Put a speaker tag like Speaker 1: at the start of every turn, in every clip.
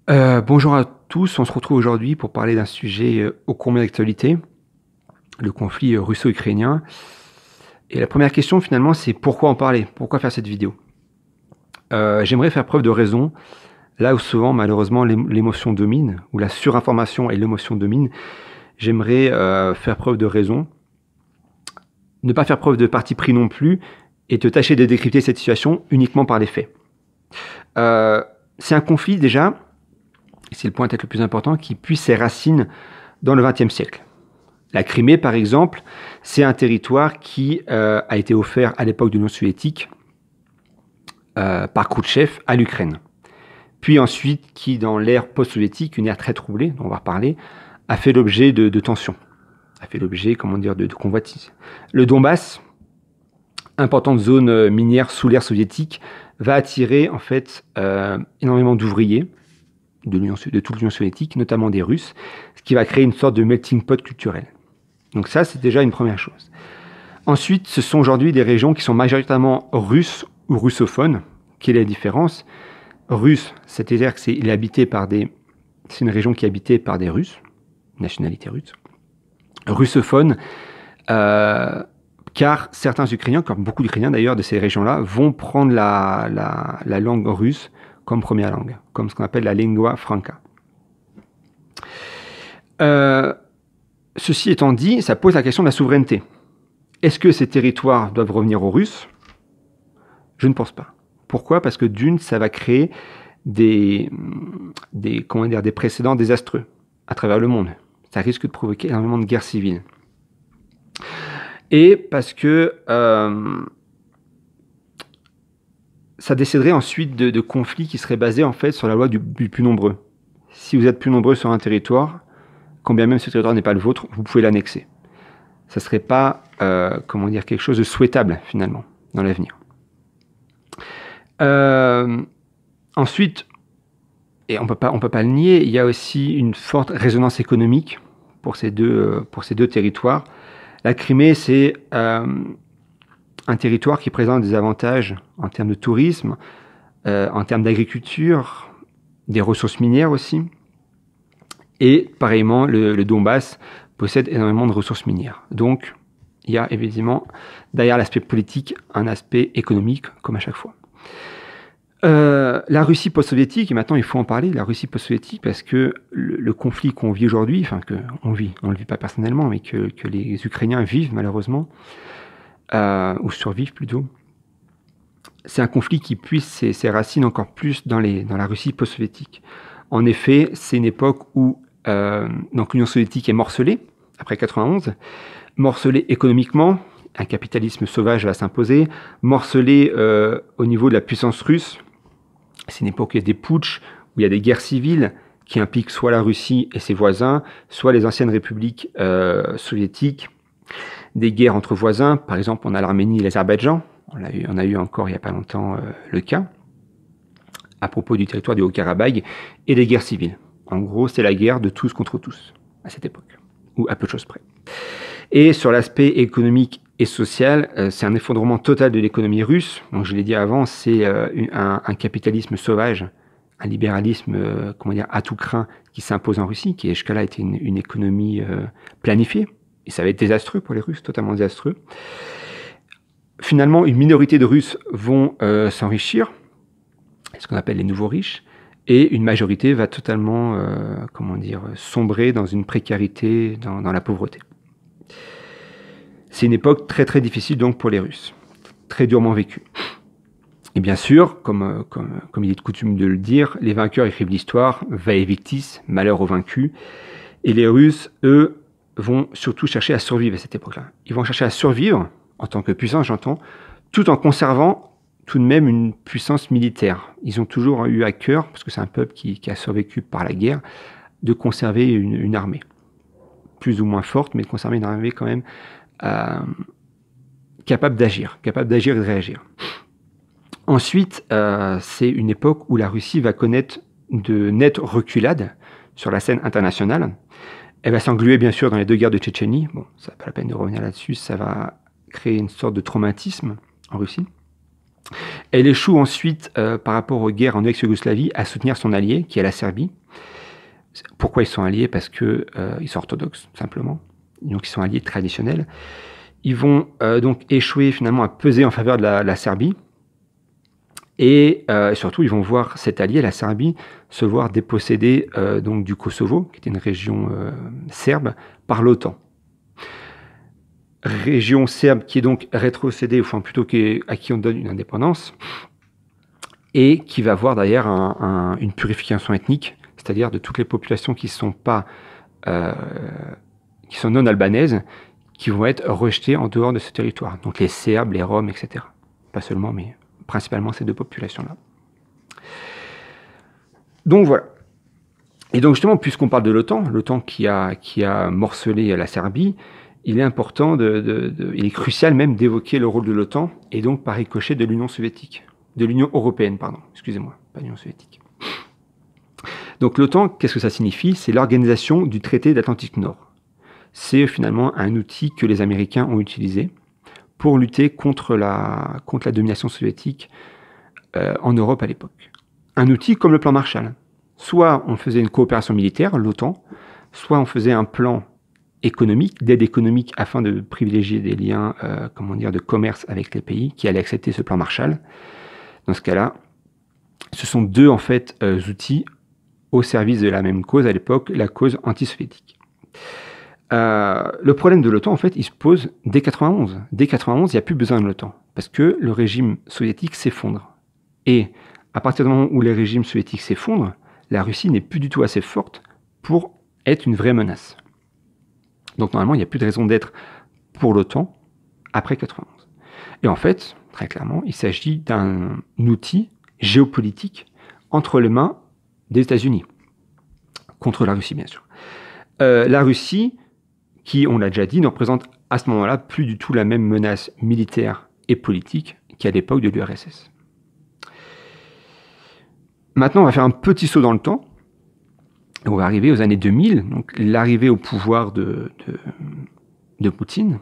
Speaker 1: Bonjour à tous, on se retrouve aujourd'hui pour parler d'un sujet ô combien d'actualité, le conflit russo-ukrainien. Et la première question finalement c'est pourquoi en parler? Pourquoi faire cette vidéo? J'aimerais faire preuve de raison, là où souvent malheureusement l'émotion domine, ou la surinformation et l'émotion dominent, j'aimerais faire preuve de raison, ne pas faire preuve de parti pris non plus, et te tâcher de décrypter cette situation uniquement par les faits. C'est un conflit déjà, et c'est le point peut-être le plus important, qui puise ses racines dans le XXe siècle. La Crimée, par exemple, c'est un territoire qui a été offert à l'époque de l'Union soviétique par Khrouchtchev à l'Ukraine. Puis ensuite, qui dans l'ère post-soviétique, une ère très troublée, dont on va reparler, a fait l'objet de tensions, a fait l'objet, comment dire, de convoitises. Le Donbass, importante zone minière sous l'ère soviétique, va attirer en fait énormément d'ouvriers de toute l'Union soviétique, notamment des Russes, ce qui va créer une sorte de melting pot culturel. Donc ça, c'est déjà une première chose. Ensuite, ce sont aujourd'hui des régions qui sont majoritairement russes ou russophones. Quelle est la différence? Russe, c'est-à-dire que c'est une région qui est habitée par des Russes, nationalité russe. Russophone, car certains Ukrainiens, comme beaucoup d'Ukrainiens d'ailleurs de ces régions-là, vont prendre la langue russe comme première langue, comme ce qu'on appelle la lingua franca. Ceci étant dit, ça pose la question de la souveraineté. Est-ce que ces territoires doivent revenir aux Russes? Je ne pense pas. Pourquoi? Parce que d'une, ça va créer des précédents désastreux à travers le monde. Ça risque de provoquer énormément de guerres civiles. Et parce que ça déciderait ensuite de conflits qui seraient basés en fait sur la loi du plus nombreux. Si vous êtes plus nombreux sur un territoire, quand bien même ce territoire n'est pas le vôtre, vous pouvez l'annexer. Ça ne serait pas quelque chose de souhaitable finalement dans l'avenir. Ensuite, et on peut pas le nier, il y a aussi une forte résonance économique pour ces deux territoires. La Crimée, c'est un territoire qui présente des avantages en termes de tourisme, en termes d'agriculture, des ressources minières aussi. Et pareillement, le Donbass possède énormément de ressources minières. Donc, il y a évidemment, derrière l'aspect politique, un aspect économique, comme à chaque fois. La Russie post-soviétique, et maintenant il faut en parler, la Russie post-soviétique, parce que le conflit qu'on vit aujourd'hui, enfin on ne le vit pas personnellement, mais que les Ukrainiens vivent malheureusement, ou survivent plutôt, c'est un conflit qui puise ses racines encore plus dans la Russie post-soviétique. En effet, c'est une époque où l'Union soviétique est morcelée, après 91, morcelée économiquement, un capitalisme sauvage va s'imposer, morcelée au niveau de la puissance russe. C'est une époque où il y a des putschs, où il y a des guerres civiles qui impliquent soit la Russie et ses voisins, soit les anciennes républiques soviétiques, des guerres entre voisins. Par exemple, on a l'Arménie et l'Azerbaïdjan. On a eu encore il n'y a pas longtemps le cas, à propos du territoire du Haut-Karabagh, et des guerres civiles. En gros, c'est la guerre de tous contre tous, à cette époque, ou à peu de choses près. Et sur l'aspect économique et social, c'est un effondrement total de l'économie russe. Donc, je l'ai dit avant, c'est un capitalisme sauvage, un libéralisme à tout crin qui s'impose en Russie, qui jusqu'à là était une économie planifiée. Et ça va être désastreux pour les Russes, totalement désastreux. Finalement, une minorité de Russes vont s'enrichir, ce qu'on appelle les nouveaux riches, et une majorité va totalement sombrer dans une précarité, dans la pauvreté. C'est une époque très très difficile donc pour les Russes, très durement vécue. Et bien sûr, comme il est de coutume de le dire, les vainqueurs écrivent l'histoire, vae victis, malheur aux vaincus, et les Russes, eux, vont surtout chercher à survivre à cette époque-là. Ils vont chercher à survivre, en tant que puissance j'entends, tout en conservant tout de même une puissance militaire. Ils ont toujours eu à cœur, parce que c'est un peuple qui a survécu par la guerre, de conserver une armée. Plus ou moins forte, mais de conserver une armée quand même capable d'agir et de réagir. Ensuite, c'est une époque où la Russie va connaître de nettes reculades sur la scène internationale. Elle va s'engluer bien sûr dans les deux guerres de Tchétchénie. Bon, ça n'a pas la peine de revenir là-dessus, ça va créer une sorte de traumatisme en Russie. Elle échoue ensuite, par rapport aux guerres en ex-Yougoslavie, à soutenir son allié, qui est la Serbie. Pourquoi ils sont alliés? Parce que ils sont orthodoxes, simplement. Donc ils sont alliés traditionnels. Ils vont donc échouer finalement à peser en faveur de la Serbie. Et surtout, ils vont voir cet allié, la Serbie, se voir dépossédé donc du Kosovo, qui était une région serbe, par l'OTAN. Région serbe qui est donc rétrocédée, enfin plutôt à qui on donne une indépendance, et qui va avoir d'ailleurs une purification ethnique, c'est-à-dire de toutes les populations qui sont non albanaises, qui vont être rejetées en dehors de ce territoire. Donc les Serbes, les Roms, etc. Pas seulement, mais principalement ces deux populations-là. Donc voilà. Et donc justement, puisqu'on parle de l'OTAN qui a morcelé la Serbie, il est important, il est crucial même d'évoquer le rôle de l'OTAN, et donc par ricochet de l'Union soviétique. De l'Union européenne, pardon, excusez-moi, pas l'Union soviétique. Donc l'OTAN, qu'est-ce que ça signifie? C'est l'organisation du traité d'Atlantique Nord. C'est finalement un outil que les Américains ont utilisé pour lutter contre la domination soviétique en Europe à l'époque. Un outil comme le plan Marshall. Soit on faisait une coopération militaire, l'OTAN, soit on faisait un plan économique, d'aide économique, afin de privilégier des liens de commerce avec les pays qui allaient accepter ce plan Marshall. Dans ce cas-là, ce sont deux en fait outils au service de la même cause à l'époque, la cause anti-soviétique. Le problème de l'OTAN, en fait, il se pose dès 91. Dès 91, il n'y a plus besoin de l'OTAN, parce que le régime soviétique s'effondre. Et à partir du moment où les régimes soviétiques s'effondrent, la Russie n'est plus du tout assez forte pour être une vraie menace. Donc normalement, il n'y a plus de raison d'être pour l'OTAN après 91. Et en fait, très clairement, il s'agit d'un outil géopolitique entre les mains des États-Unis, contre la Russie bien sûr. La Russie, qui, on l'a déjà dit, ne représente à ce moment-là plus du tout la même menace militaire et politique qu'à l'époque de l'URSS. Maintenant, on va faire un petit saut dans le temps. On va arriver aux années 2000, donc l'arrivée au pouvoir de Poutine.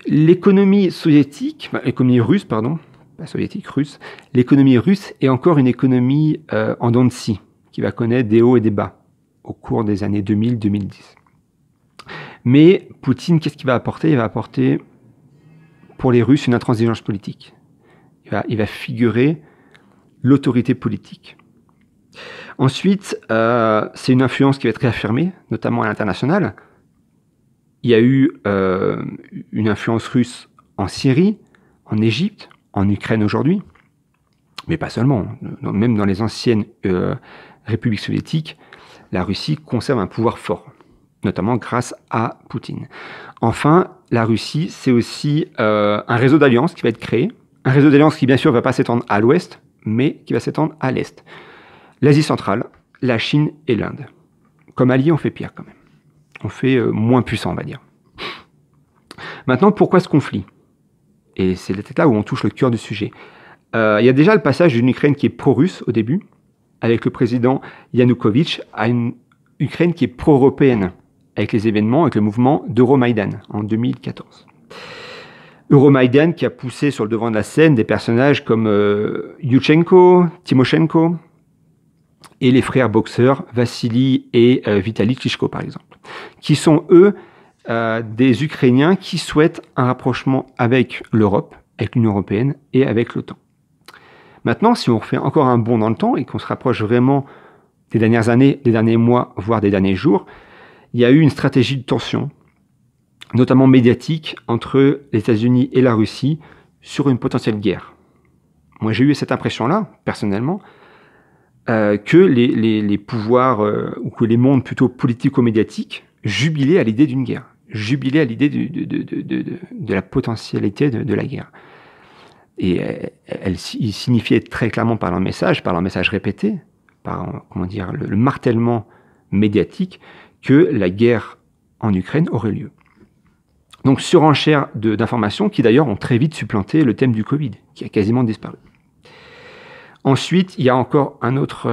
Speaker 1: L'économie soviétique, l'économie russe, pardon, pas soviétique, russe, l'économie russe est encore une économie en dents de scie, qui va connaître des hauts et des bas au cours des années 2000-2010. Mais Poutine, qu'est-ce qu'il va apporter? Il va apporter pour les Russes une intransigeance politique. Il va figurer l'autorité politique. Ensuite, c'est une influence qui va être réaffirmée, notamment à l'international. Il y a eu une influence russe en Syrie, en Égypte, en Ukraine aujourd'hui, mais pas seulement. Même dans les anciennes républiques soviétiques, la Russie conserve un pouvoir fort, notamment grâce à Poutine. Enfin, la Russie, c'est aussi un réseau d'alliances qui va être créé. Un réseau d'alliances qui, bien sûr, ne va pas s'étendre à l'ouest, mais qui va s'étendre à l'est. L'Asie centrale, la Chine et l'Inde. Comme alliés, on fait pire quand même. On fait moins puissant, on va dire. Maintenant, pourquoi ce conflit? Et c'est peut-être là où on touche le cœur du sujet. Il y a déjà le passage d'une Ukraine qui est pro-russe au début, avec le président Yanukovych, à une Ukraine qui est pro-européenne, avec les événements, avec le mouvement d'Euromaïdan en 2014. Euromaïdan qui a poussé sur le devant de la scène des personnages comme Yushchenko, Timoshenko, et les frères boxeurs Vassili et Vitali Klitschko, par exemple, qui sont, eux, des Ukrainiens qui souhaitent un rapprochement avec l'Europe, avec l'Union européenne et avec l'OTAN. Maintenant, si on refait encore un bond dans le temps et qu'on se rapproche vraiment des dernières années, des derniers mois, voire des derniers jours, il y a eu une stratégie de tension, notamment médiatique, entre les États-Unis et la Russie sur une potentielle guerre. Moi, j'ai eu cette impression-là, personnellement, que les pouvoirs, ou que les mondes plutôt politico-médiatiques, jubilaient à l'idée d'une guerre, jubilaient à l'idée de la potentialité de la guerre. Et ils signifiaient très clairement par leur message répété, par le martèlement médiatique, que la guerre en Ukraine aurait lieu. Donc surenchère d'informations qui d'ailleurs ont très vite supplanté le thème du Covid, qui a quasiment disparu. Ensuite, il y a encore un autre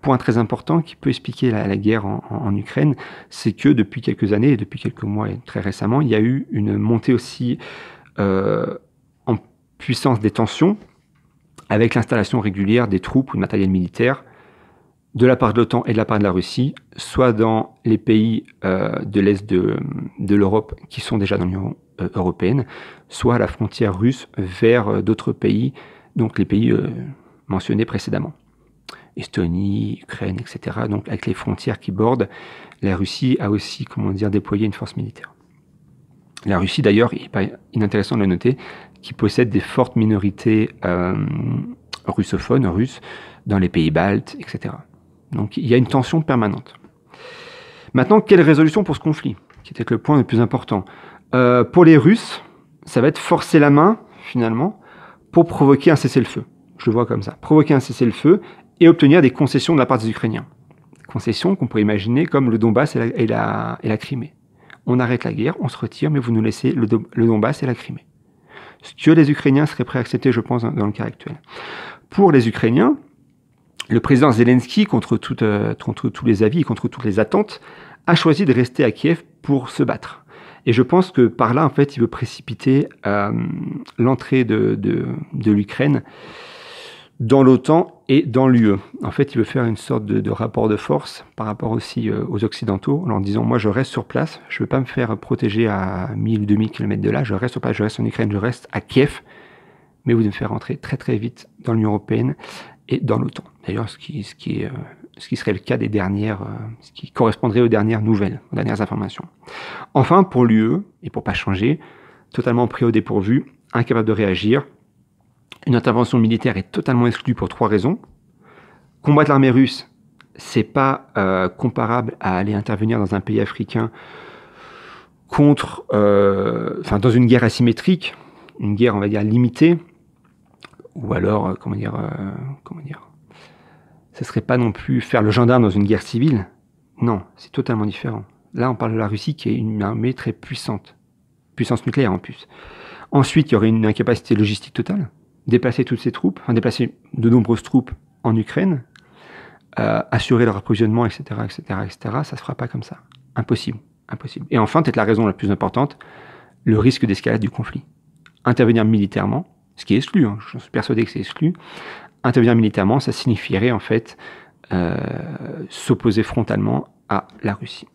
Speaker 1: point très important qui peut expliquer la guerre en Ukraine, c'est que depuis quelques années, et depuis quelques mois et très récemment, il y a eu une montée aussi puissance des tensions, avec l'installation régulière des troupes ou de matériel militaire de la part de l'OTAN et de la part de la Russie, soit dans les pays de l'Est de l'Europe qui sont déjà dans l'Union européenne, soit à la frontière russe vers d'autres pays, donc les pays mentionnés précédemment. Estonie, Ukraine, etc. Donc avec les frontières qui bordent, la Russie a aussi, comment dire, déployé une force militaire. La Russie, d'ailleurs, il n'est pas inintéressant de le noter, qui possède des fortes minorités russophones, russes, dans les pays baltes, etc. Donc il y a une tension permanente. Maintenant, quelle résolution pour ce conflit? Qui était le point le plus important. Pour les Russes, ça va être forcer la main, finalement, pour provoquer un cessez-le-feu. Je le vois comme ça. Provoquer un cessez-le-feu et obtenir des concessions de la part des Ukrainiens. Concessions qu'on pourrait imaginer comme le Donbass et la Crimée. On arrête la guerre, on se retire, mais vous nous laissez le Donbass et la Crimée. Ce que les Ukrainiens seraient prêts à accepter, je pense, dans le cas actuel. Pour les Ukrainiens, le président Zelensky, contre tous les avis et contre toutes les attentes, a choisi de rester à Kiev pour se battre. Et je pense que par là, en fait, il veut précipiter l'entrée de l'Ukraine dans l'OTAN et dans l'UE. En fait, il veut faire une sorte de rapport de force par rapport aussi aux Occidentaux, en leur disant, moi, je reste sur place, je ne veux pas me faire protéger à 1000 ou 2000 km de là, je reste sur place, je reste en Ukraine, je reste à Kiev, mais vous devez me faire rentrer très très vite dans l'Union européenne et dans l'OTAN. D'ailleurs, ce qui serait le cas des dernières, ce qui correspondrait aux dernières nouvelles, aux dernières informations. Enfin, pour l'UE, et pour pas changer, totalement pris au dépourvu, incapable de réagir, une intervention militaire est totalement exclue pour 3 raisons. Combattre l'armée russe, c'est pas comparable à aller intervenir dans un pays africain dans une guerre asymétrique, une guerre, on va dire, limitée, ou alors, ce serait pas non plus faire le gendarme dans une guerre civile. Non, c'est totalement différent. Là, on parle de la Russie qui est une armée très puissante, puissance nucléaire en plus. Ensuite, il y aurait une incapacité logistique totale. Déplacer toutes ces troupes, déplacer de nombreuses troupes en Ukraine, assurer leur approvisionnement, etc., ça se fera pas comme ça. Impossible. Et enfin, peut-être la raison la plus importante, le risque d'escalade du conflit. Intervenir militairement, ce qui est exclu, je suis persuadé que c'est exclu, intervenir militairement, ça signifierait en fait s'opposer frontalement à la Russie.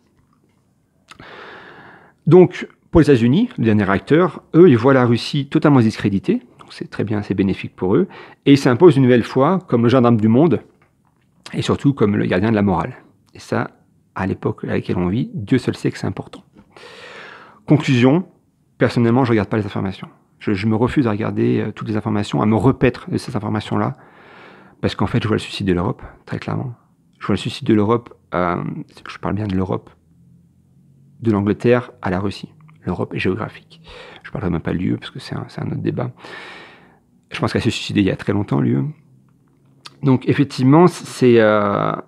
Speaker 1: Donc, pour les États-Unis, le dernier acteur, eux, ils voient la Russie totalement discréditée, c'est très bien, c'est bénéfique pour eux, et ils s'imposent une nouvelle fois comme le gendarme du monde, et surtout comme le gardien de la morale. Et ça, à l'époque à laquelle on vit, Dieu seul sait que c'est important. Conclusion, personnellement, je ne regarde pas les informations. Je me refuse à regarder toutes les informations, à me repaître de ces informations-là, parce qu'en fait, je vois le suicide de l'Europe, très clairement. Je vois le suicide de l'Europe, je parle bien de l'Europe, de l'Angleterre à la Russie. L'Europe est géographique. Je ne parlerai même pas de l'UE, parce que c'est un autre débat. Je pense qu'elle s'est suicidée il y a très longtemps, l'UE. Donc, effectivement, c'est le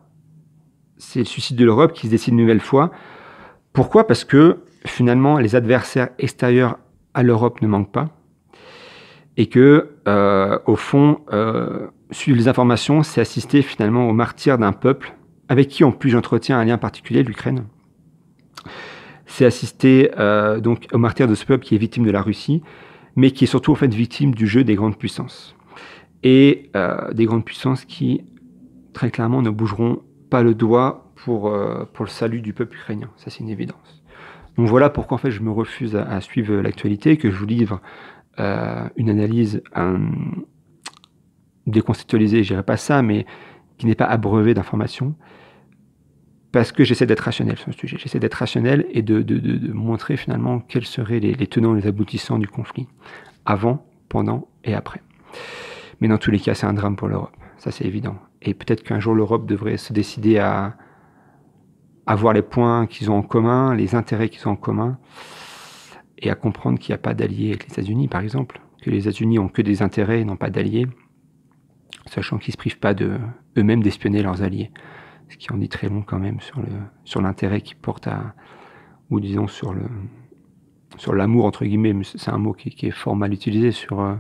Speaker 1: suicide de l'Europe qui se décide une nouvelle fois. Pourquoi? Parce que, finalement, les adversaires extérieurs à l'Europe ne manquent pas. Et que, au fond, suivre les informations, c'est assister finalement au martyre d'un peuple avec qui, en plus, j'entretiens un lien particulier, l'Ukraine. C'est assister donc au martyre de ce peuple qui est victime de la Russie, mais qui est surtout en fait victime du jeu des grandes puissances. Et des grandes puissances qui, très clairement, ne bougeront pas le doigt pour le salut du peuple ukrainien. Ça, c'est une évidence. Donc voilà pourquoi en fait je me refuse à suivre l'actualité, que je vous livre une analyse décontextualisée, je dirais pas ça, mais qui n'est pas abreuvée d'informations, parce que j'essaie d'être rationnel sur le sujet. J'essaie d'être rationnel et de montrer finalement quels seraient les tenants et les aboutissants du conflit, avant, pendant et après. Mais dans tous les cas, c'est un drame pour l'Europe, ça c'est évident. Et peut-être qu'un jour l'Europe devrait se décider à voir les points qu'ils ont en commun, les intérêts qu'ils ont en commun, et à comprendre qu'il n'y a pas d'alliés avec les États-Unis, par exemple, que les États-Unis n'ont que des intérêts et n'ont pas d'alliés, sachant qu'ils ne se privent pas eux-mêmes d'espionner leurs alliés. Ce qui en dit très long quand même sur l'intérêt qu'ils portent ou disons sur l'amour, entre guillemets, mais c'est un mot qui est fort mal utilisé, sur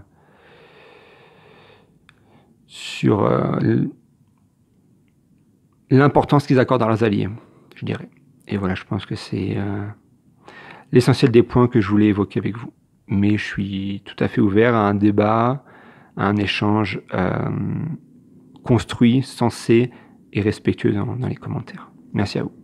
Speaker 1: l'importance qu'ils accordent à leurs alliés, je dirais. Et voilà, je pense que c'est l'essentiel des points que je voulais évoquer avec vous. mais je suis tout à fait ouvert à un débat, à un échange construit, sensé et respectueux dans les commentaires. Merci à vous.